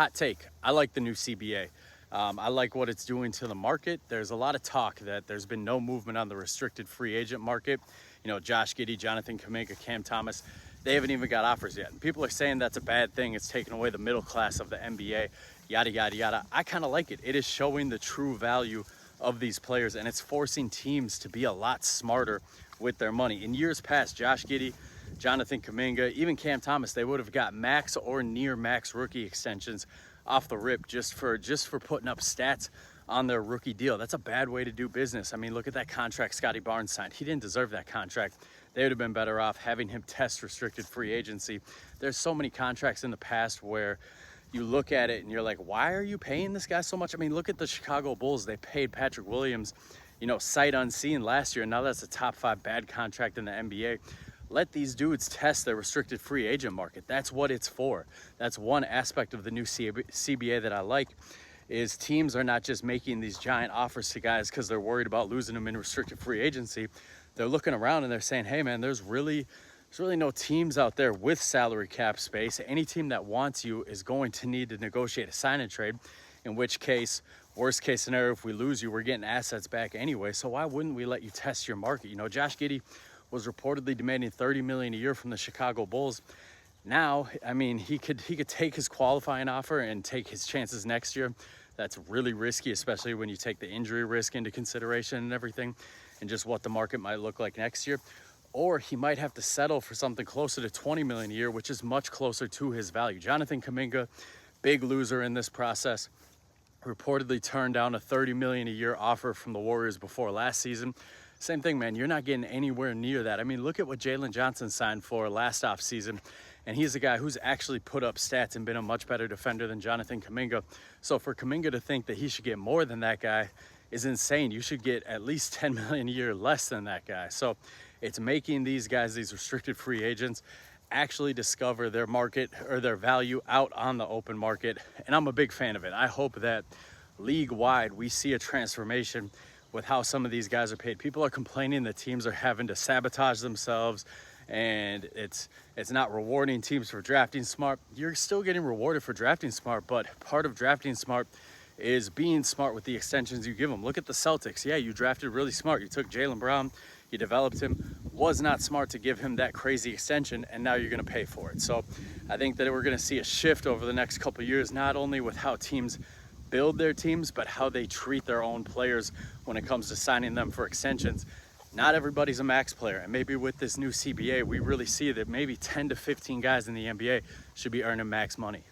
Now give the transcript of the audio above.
hot take. I like the new CBA. I like what it's doing to the market. There's a lot of talk that there's been no movement on the restricted free agent market. You know, Josh Giddey, Jonathan Kuminga, Cam Thomas, they haven't even got offers yet. And people are saying that's a bad thing. It's taking away the middle class of the NBA, yada, yada, yada. I kind of like it. It is showing the true value of these players, and it's forcing teams to be a lot smarter with their money. In years past, Josh Giddey, Jonathan Kuminga, even Cam Thomas, they would have got max or near max rookie extensions off the rip just for putting up stats on their rookie deal. That's a bad way to do business. I mean, look at that contract Scottie Barnes signed. He didn't deserve that contract. They would have been better off having him test restricted free agency. There's so many contracts in the past where you look at it and you're like, why are you paying this guy so much? I mean, look at the Chicago Bulls. They paid Patrick Williams, you know, sight unseen last year. And now that's a top 5 bad contract in the NBA. Let these dudes test their restricted free agent market. That's what it's for. That's one aspect of the new CBA that I like, is teams are not just making these giant offers to guys because they're worried about losing them in restricted free agency. They're looking around and they're saying, hey man, there's really no teams out there with salary cap space. Any team that wants you is going to need to negotiate a sign and trade, in which case, worst case scenario, if we lose you, we're getting assets back anyway. So why wouldn't we let you test your market? You know, Josh Giddey was reportedly demanding $30 million a year from the Chicago Bulls. Now, I mean, he could take his qualifying offer and take his chances next year. That's really risky, especially when you take the injury risk into consideration and everything, and just what the market might look like next year. Or he might have to settle for something closer to $20 million a year, which is much closer to his value. Jonathan Kuminga, big loser in this process, reportedly turned down a $30 million a year offer from the Warriors before last season. Same thing, man. You're not getting anywhere near that. I mean, look at what Jalen Johnson signed for last offseason, and he's a guy who's actually put up stats and been a much better defender than Jonathan Kuminga. So for Kuminga to think that he should get more than that guy is insane. You should get at least $10 million a year less than that guy. So it's making these guys, these restricted free agents, actually discover their market or their value out on the open market. And I'm a big fan of it. I hope that league-wide we see a transformation with how some of these guys are paid. People are complaining that teams are having to sabotage themselves and it's not rewarding teams for drafting smart. You're still getting rewarded for drafting smart, but part of drafting smart is being smart with the extensions you give them. Look at the Celtics. Yeah, you drafted really smart. You took Jaylen Brown, you developed him. Was not smart to give him that crazy extension, and now you're going to pay for it. So I think that we're going to see a shift over the next couple of years, not only with how teams build their teams, but how they treat their own players when it comes to signing them for extensions. Not everybody's a max player, and maybe with this new CBA, we really see that maybe 10 to 15 guys in the NBA should be earning max money.